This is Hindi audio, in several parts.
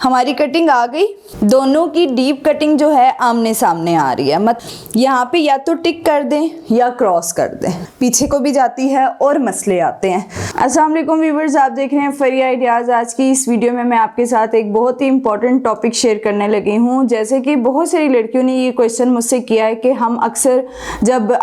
हमारी कटिंग आ गई। दोनों की डीप कटिंग जो है आमने सामने आ रही है, यहाँ पे या तो टिक कर दें या क्रॉस कर दें, पीछे को भी जाती है और मसले आते हैं। अस्सलाम वालेकुम व्यूअर्स, आप देख रहे हैं फरी आइडियाज़। आज की इस वीडियो में मैं आपके साथ एक बहुत ही इंपॉर्टेंट टॉपिक शेयर करने लगी हूँ। जैसे कि बहुत सारी लड़कियों ने ये क्वेश्चन मुझसे किया है कि हम अक्सर जब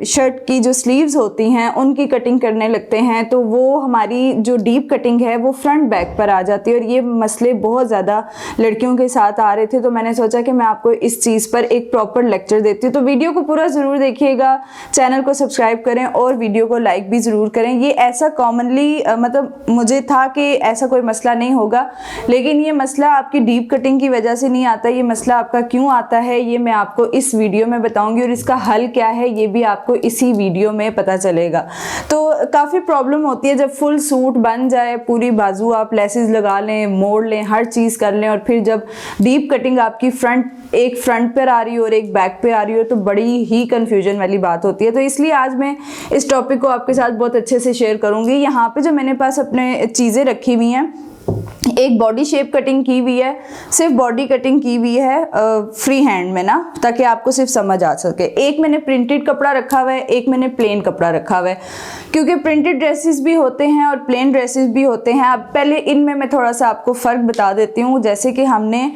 शर्ट की जो स्लीव्स होती हैं उनकी कटिंग करने लगते हैं तो वो हमारी जो डीप कटिंग है वो फ्रंट बैक पर आ जाती है, और ये मसले बहुत ज़्यादा लड़कियों के साथ आ रहे थे। तो मैंने सोचा कि मैं आपको इस चीज़ पर एक प्रॉपर लेक्चर देती हूँ। तो वीडियो को पूरा ज़रूर देखिएगा, चैनल को सब्सक्राइब करें और वीडियो को लाइक भी ज़रूर करें। ये ऐसा कॉमनली मतलब मुझे था कि ऐसा कोई मसला नहीं होगा, लेकिन ये मसला आपकी डीप कटिंग की वजह से नहीं आता। ये मसला आपका क्यों आता है ये मैं आपको इस वीडियो में बताऊंगी, और इसका हल क्या है ये भी आपको इसी वीडियो में पता चलेगा। तो काफ़ी प्रॉब्लम होती है जब फुल सूट बन जाए, पूरी बाजू आप लेसेस लगा लें, मोड़ लें, हर चीज़ कर लें, और फिर जब डीप कटिंग आपकी एक फ्रंट पर आ रही हो और एक बैक पे आ रही हो तो बड़ी ही कंफ्यूजन वाली बात होती है। तो इसलिए आज मैं इस टॉपिक को आपके साथ बहुत अच्छे से शेयर करूंगी। यहाँ पे जो मैंने पास अपने चीज़ें रखी हुई हैं, एक बॉडी शेप कटिंग की हुई है, सिर्फ बॉडी कटिंग की हुई है फ्री हैंड में ना, ताकि आपको सिर्फ समझ आ सके। एक मैंने प्रिंटेड कपड़ा रखा हुआ है, एक मैंने प्लेन कपड़ा रखा हुआ है, क्योंकि प्रिंटेड ड्रेसेस भी होते हैं और प्लेन ड्रेसेस भी होते हैं। अब पहले इनमें मैं थोड़ा सा आपको फ़र्क बता देती हूँ। जैसे कि हमने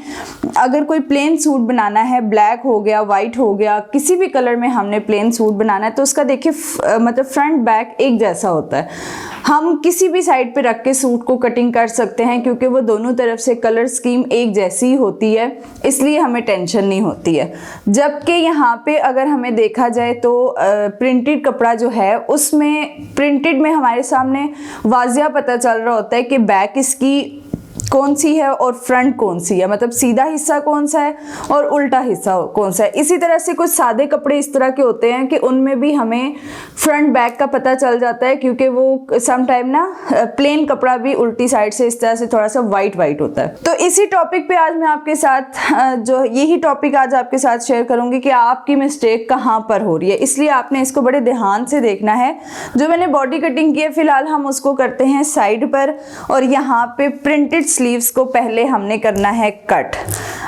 अगर कोई प्लेन सूट बनाना है, ब्लैक हो गया, वाइट हो गया, किसी भी कलर में हमने प्लेन सूट बनाना है, तो उसका देखिए मतलब फ्रंट बैक एक जैसा होता है। हम किसी भी साइड पे रख के सूट को कटिंग कर सकते हैं क्योंकि वो दोनों तरफ से कलर स्कीम एक जैसी ही होती है, इसलिए हमें टेंशन नहीं होती है। जबकि यहाँ पे अगर हमें देखा जाए तो प्रिंटेड कपड़ा जो है उसमें प्रिंटेड में हमारे सामने वाज़िया पता चल रहा होता है कि बैक इसकी कौन सी है और फ्रंट कौन सी है, मतलब सीधा हिस्सा कौन सा है और उल्टा हिस्सा कौन सा है। इसी तरह से कुछ सादे कपड़े इस तरह के होते हैं कि उनमें भी हमें फ्रंट बैक का पता चल जाता है, क्योंकि वो सम टाइम ना प्लेन कपड़ा भी उल्टी साइड से इस तरह से थोड़ा सा वाइट होता है। तो इसी टॉपिक पे आज मैं आपके साथ जो यही टॉपिक आज आपके साथ शेयर करूंगी कि आपकी मिस्टेक कहाँ पर हो रही है। इसलिए आपने इसको बड़े ध्यान से देखना है। जो मैंने बॉडी कटिंग की है फिलहाल हम उसको करते हैं साइड पर, और यहाँ पे प्रिंटेड स्लीव्स को पहले हमने करना है कट।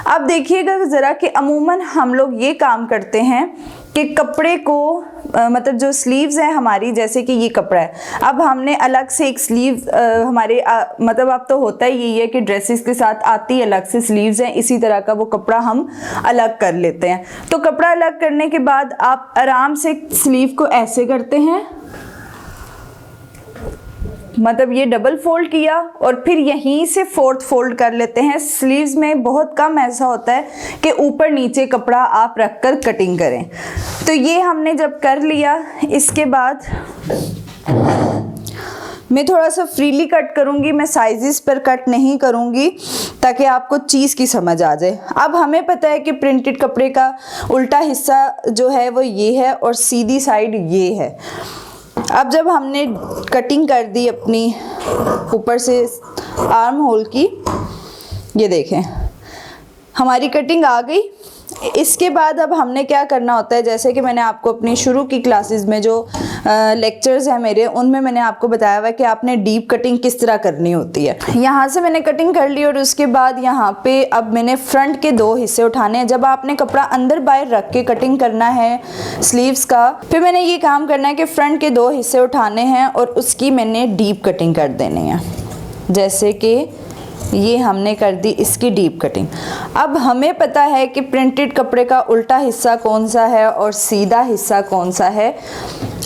अब देखिएगा ज़रा कि अमूमन हम लोग ये काम करते हैं कि कपड़े को मतलब जो स्लीव्स हैं हमारी, जैसे कि ये कपड़ा है, अब हमने अलग से एक स्लीव हमारे मतलब अब तो होता ही यही है कि ड्रेसेस के साथ आती अलग से स्लीव्स हैं, इसी तरह का वो कपड़ा हम अलग कर लेते हैं। तो कपड़ा अलग करने के बाद आप आराम से स्लीव को ऐसे करते हैं, मतलब ये डबल फोल्ड किया और फिर यहीं से फोर्थ फोल्ड कर लेते हैं। स्लीव्स में बहुत कम ऐसा होता है कि ऊपर नीचे कपड़ा आप रखकर कटिंग करें। तो ये हमने जब कर लिया, इसके बाद मैं थोड़ा सा फ्रीली कट करूंगी, मैं साइजेस पर कट नहीं करूंगी ताकि आपको चीज़ की समझ आ जाए। अब हमें पता है कि प्रिंटेड कपड़े का उल्टा हिस्सा जो है वो ये है और सीधी साइड ये है। अब जब हमने कटिंग कर दी अपनी ऊपर से आर्म होल की, ये देखें हमारी कटिंग आ गई। इसके बाद अब हमने क्या करना होता है, जैसे कि मैंने आपको अपनी शुरू की क्लासेस में जो लेक्चर्स हैं मेरे, उनमें मैंने आपको बताया हुआ है कि आपने डीप कटिंग किस तरह करनी होती है। यहाँ से मैंने कटिंग कर ली और उसके बाद यहाँ पे अब मैंने फ्रंट के 2 हिस्से उठाने हैं। जब आपने कपड़ा अंदर बाहर रख के कटिंग करना है स्लीव्स का, फिर मैंने ये काम करना है कि फ्रंट के 2 हिस्से उठाने हैं और उसकी मैंने डीप कटिंग कर देनी है। जैसे कि ये हमने कर दी इसकी डीप कटिंग। अब हमें पता है कि प्रिंटेड कपड़े का उल्टा हिस्सा कौन सा है और सीधा हिस्सा कौन सा है।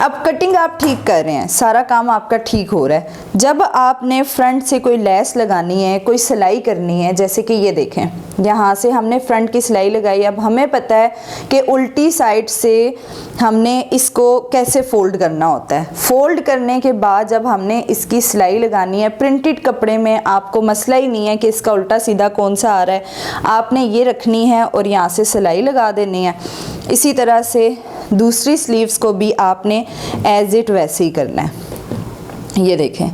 अब कटिंग आप ठीक कर रहे हैं, सारा काम आपका ठीक हो रहा है। जब आपने फ्रंट से कोई लेस लगानी है, कोई सिलाई करनी है, जैसे कि ये देखें यहाँ से हमने फ्रंट की सिलाई लगाई। अब हमें पता है कि उल्टी साइड से हमने इसको कैसे फोल्ड करना होता है। फोल्ड करने के बाद जब हमने इसकी सिलाई लगानी है, प्रिंटेड कपड़े में आपको मसला ही नहीं है कि इसका उल्टा सीधा कौन सा आ रहा है, आपने ये रखनी है और यहाँ से सिलाई लगा देनी है। इसी तरह से दूसरी स्लीव्स को भी आपने एज इट वैसे ही करना है। ये देखें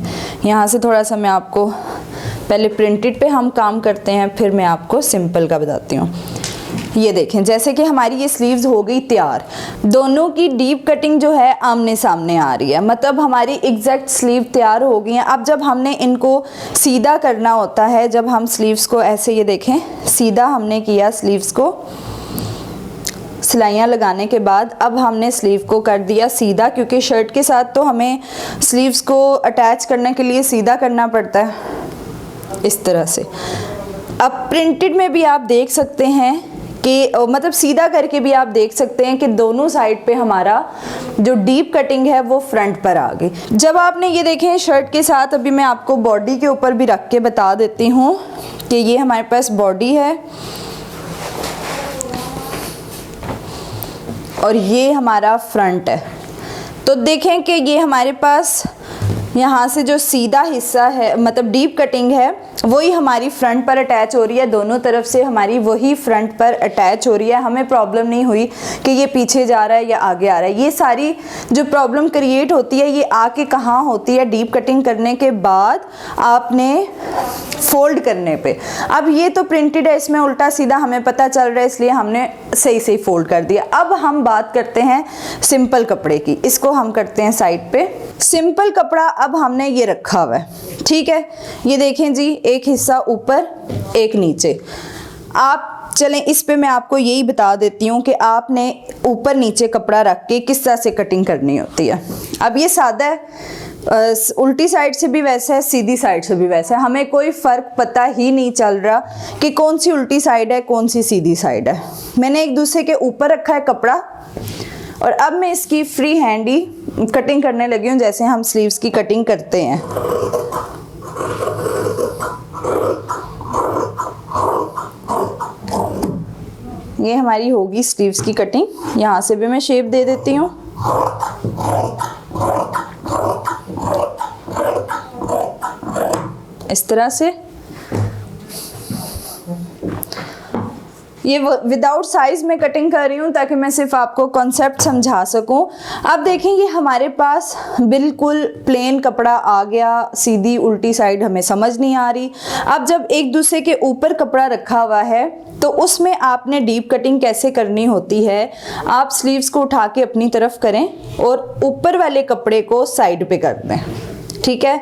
यहाँ से थोड़ा सा मैं आपको पहले प्रिंटेड पे हम काम करते हैं, फिर मैं आपको सिंपल का बताती हूँ। ये देखें जैसे कि हमारी ये स्लीव्स हो गई तैयार, दोनों की डीप कटिंग जो है आमने सामने आ रही है, मतलब हमारी एग्जैक्ट स्लीव तैयार हो गई हैं। अब जब हमने इनको सीधा करना होता है, जब हम स्लीव्स को ऐसे ये देखें सीधा हमने किया, स्लीव्स को सिलाइयाँ लगाने के बाद अब हमने स्लीव को कर दिया सीधा, क्योंकि शर्ट के साथ तो हमें स्लीव्स को अटैच करने के लिए सीधा करना पड़ता है इस तरह से। अब प्रिंटेड में भी आप देख सकते हैं कि मतलब सीधा करके भी आप देख सकते हैं कि दोनों साइड पे हमारा जो डीप कटिंग है वो फ्रंट पर आ गई। जब आपने ये देखें शर्ट के साथ, अभी मैं आपको बॉडी के ऊपर भी रख के बता देती हूँ कि ये हमारे पास बॉडी है और ये हमारा फ्रंट है। तो देखें कि ये हमारे पास यहाँ से जो सीधा हिस्सा है मतलब डीप कटिंग है वही हमारी फ्रंट पर अटैच हो रही है, दोनों तरफ से हमारी वही फ्रंट पर अटैच हो रही है। हमें प्रॉब्लम नहीं हुई कि ये पीछे जा रहा है या आगे आ रहा है। ये सारी जो प्रॉब्लम क्रिएट होती है ये आके कहाँ होती है, डीप कटिंग करने के बाद आपने फोल्ड करने पे। अब ये तो प्रिंटेड है, इसमें उल्टा सीधा हमें पता चल रहा है, इसलिए हमने सही सही फोल्ड कर दिया। अब हम बात करते हैं सिंपल कपड़े की, इसको हम करते हैं साइड पे। सिंपल कपड़ा अब हमने ये रखा हुआ है, ठीक है। ये देखें जी, एक हिस्सा ऊपर एक नीचे। आप चलें इस पे मैं आपको यही बता देती हूँ कि आपने ऊपर नीचे कपड़ा रख के किस तरह से कटिंग करनी होती है। अब ये सादा है, उल्टी साइड से भी वैसा है, सीधी साइड से भी वैसा है, हमें कोई फ़र्क पता ही नहीं चल रहा कि कौन सी उल्टी साइड है कौन सी सीधी साइड है। मैंने एक दूसरे के ऊपर रखा है कपड़ा और अब मैं इसकी फ्री हैंड ही कटिंग करने लगी हूँ, जैसे हम स्लीव्स की कटिंग करते हैं। ये हमारी होगी स्लीव्स की कटिंग। यहाँ से भी मैं शेप दे देती हूँ। इस तरह से ये विदाउट साइज में कटिंग कर रही हूँ ताकि मैं सिर्फ आपको कॉन्सेप्ट समझा सकूँ। अब देखेंगे हमारे पास बिल्कुल प्लेन कपड़ा आ गया, सीधी उल्टी साइड हमें समझ नहीं आ रही। अब जब एक दूसरे के ऊपर कपड़ा रखा हुआ है तो उसमें आपने डीप कटिंग कैसे करनी होती है। आप स्लीव्स को उठा के अपनी तरफ करें और ऊपर वाले कपड़े को साइड पे कर दें, ठीक है।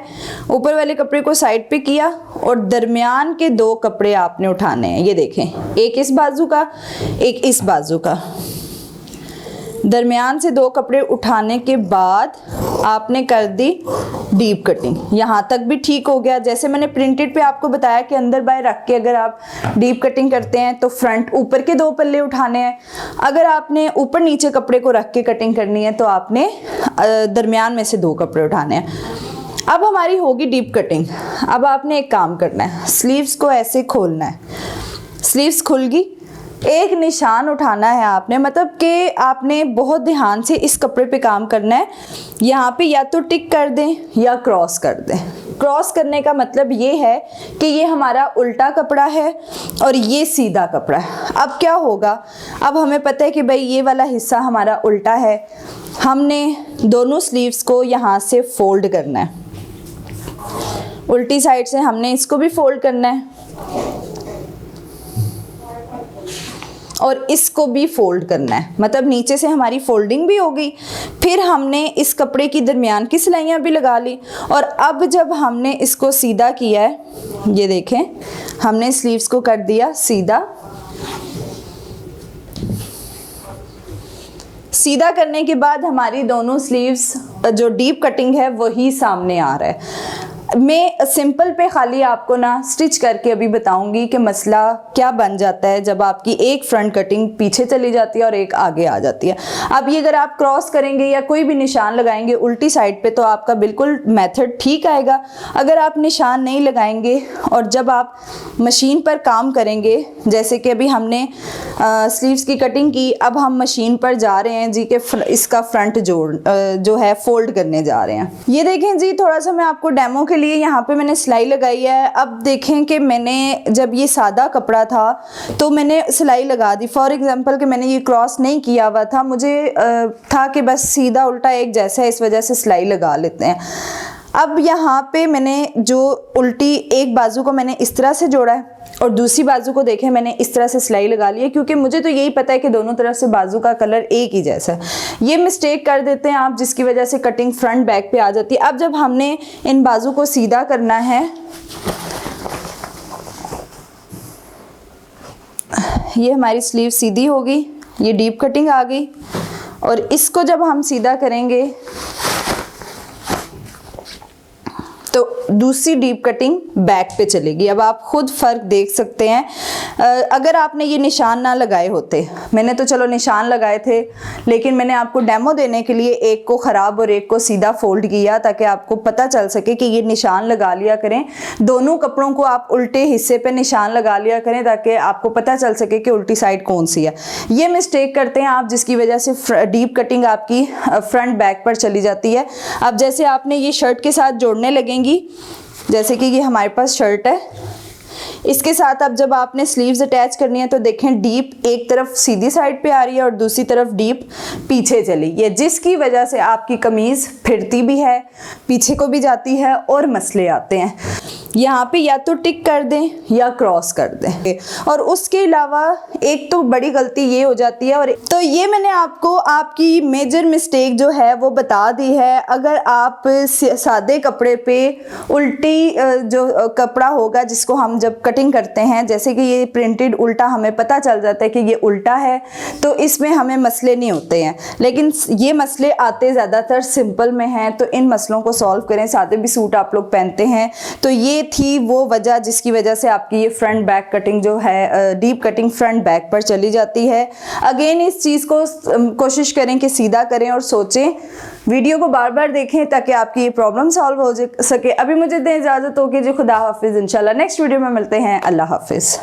ऊपर वाले कपड़े को साइड पे किया और दरमियान के दो कपड़े आपने उठाने हैं। ये देखें, एक इस बाजू का एक इस बाजू का। दरमियान से दो कपड़े उठाने के बाद आपने कर दी डीप कटिंग। यहाँ तक भी ठीक हो गया। जैसे मैंने प्रिंटेड पे आपको बताया कि अंदर बाय रख के अगर आप डीप कटिंग करते हैं तो फ्रंट ऊपर के दो पल्ले उठाने हैं। अगर आपने ऊपर नीचे कपड़े को रख के कटिंग करनी है तो आपने दरमियान में से दो कपड़े उठाने हैं। अब हमारी होगी डीप कटिंग। अब आपने एक काम करना है, स्लीव्स को ऐसे खोलना है। स्लीव्स खुल गई, एक निशान उठाना है आपने, मतलब कि आपने बहुत ध्यान से इस कपड़े पे काम करना है। यहाँ पे या तो टिक कर दें या क्रॉस कर दें। क्रॉस करने का मतलब ये है कि ये हमारा उल्टा कपड़ा है और ये सीधा कपड़ा है। अब क्या होगा, अब हमें पता है कि भाई ये वाला हिस्सा हमारा उल्टा है। हमने दोनों स्लीव्स को यहाँ से फोल्ड करना है, उल्टी साइड से हमने इसको भी फोल्ड करना है और इसको भी फोल्ड करना है, मतलब नीचे से हमारी फोल्डिंग भी हो गई। फिर हमने इस कपड़े की दरमियान की सिलाइयाँ भी लगा ली और अब जब हमने इसको सीधा किया है, ये देखें हमने स्लीव्स को कर दिया सीधा। सीधा करने के बाद हमारी दोनों स्लीव्स जो डीप कटिंग है वही सामने आ रहा है। मैं सिंपल पे खाली आपको ना स्टिच करके अभी बताऊंगी कि मसला क्या बन जाता है जब आपकी एक फ्रंट कटिंग पीछे चली जाती है और एक आगे आ जाती है। अब ये अगर आप क्रॉस करेंगे या कोई भी निशान लगाएंगे उल्टी साइड पे तो आपका बिल्कुल मेथड ठीक आएगा। अगर आप निशान नहीं लगाएंगे और जब आप मशीन पर काम करेंगे, जैसे कि अभी हमने स्लीव्स की कटिंग की, अब हम मशीन पर जा रहे हैं जी के इसका फ्रंट जो है फोल्ड करने जा रहे हैं। ये देखें जी, थोड़ा सा मैं आपको डेमो के लिए यहाँ पे मैंने सिलाई लगाई है। अब देखें कि मैंने जब ये सादा कपड़ा था तो मैंने सिलाई लगा दी। फॉर एग्जांपल कि मैंने ये क्रॉस नहीं किया हुआ था, मुझे था कि बस सीधा उल्टा एक जैसा है, इस वजह से सिलाई लगा लेते हैं। अब यहाँ पे मैंने जो उल्टी एक बाजू को मैंने इस तरह से जोड़ा है और दूसरी बाजू को देखें मैंने इस तरह से सिलाई लगा ली है, क्योंकि मुझे तो यही पता है कि दोनों तरफ से बाजू का कलर एक ही जैसा है। ये मिस्टेक कर देते हैं आप, जिसकी वजह से कटिंग फ्रंट बैक पे आ जाती है। अब जब हमने इन बाजू को सीधा करना है, ये हमारी स्लीव सीधी होगी, ये डीप कटिंग आ गई, और इसको जब हम सीधा करेंगे तो दूसरी डीप कटिंग बैक पे चलेगी। अब आप खुद फर्क देख सकते हैं। अगर आपने ये निशान ना लगाए होते, मैंने तो चलो निशान लगाए थे, लेकिन मैंने आपको डेमो देने के लिए एक को ख़राब और एक को सीधा फोल्ड किया, ताकि आपको पता चल सके कि ये निशान लगा लिया करें। दोनों कपड़ों को आप उल्टे हिस्से पे निशान लगा लिया करें, ताकि आपको पता चल सके कि उल्टी साइड कौन सी है। ये मिस्टेक करते हैं आप, जिसकी वजह से डीप कटिंग आपकी फ्रंट बैक पर चली जाती है। अब जैसे आपने ये शर्ट के साथ जोड़ने लगेंगी, जैसे कि ये हमारे पास शर्ट है, इसके साथ अब जब आपने स्लीव्स अटैच करनी है तो देखें डीप एक तरफ सीधी साइड पे आ रही है और दूसरी तरफ डीप पीछे चली है, जिसकी वजह से आपकी कमीज़ फिरती भी है, पीछे को भी जाती है और मसले आते हैं। यहाँ पे या तो टिक कर दें या क्रॉस कर दें। और उसके अलावा एक तो बड़ी गलती ये हो जाती है, और तो ये मैंने आपको आपकी मेजर मिस्टेक जो है वो बता दी है। अगर आप सादे कपड़े पे उल्टी जो कपड़ा होगा जिसको हम जब कटिंग करते हैं, जैसे कि ये प्रिंटेड उल्टा, हमें पता चल जाता है कि ये उल्टा है, तो इसमें हमें मसले नहीं होते हैं। लेकिन ये मसले आते ज़्यादातर सिंपल में हैं, तो इन मसलों को सॉल्व करें। सादे भी सूट आप लोग पहनते हैं, तो ये थी वो वजह जिसकी वजह से आपकी ये फ्रंट बैक कटिंग जो है, डीप कटिंग फ्रंट बैक पर चली जाती है। अगेन इस चीज़ को कोशिश करें कि सीधा करें और सोचें, वीडियो को बार बार देखें ताकि आपकी ये प्रॉब्लम सॉल्व हो सके। अभी मुझे दें इजाज़त, हो कि जी खुदा हाफिज़। इंशाल्लाह नेक्स्ट वीडियो में मिलते हैं। अल्लाह हाफिज़।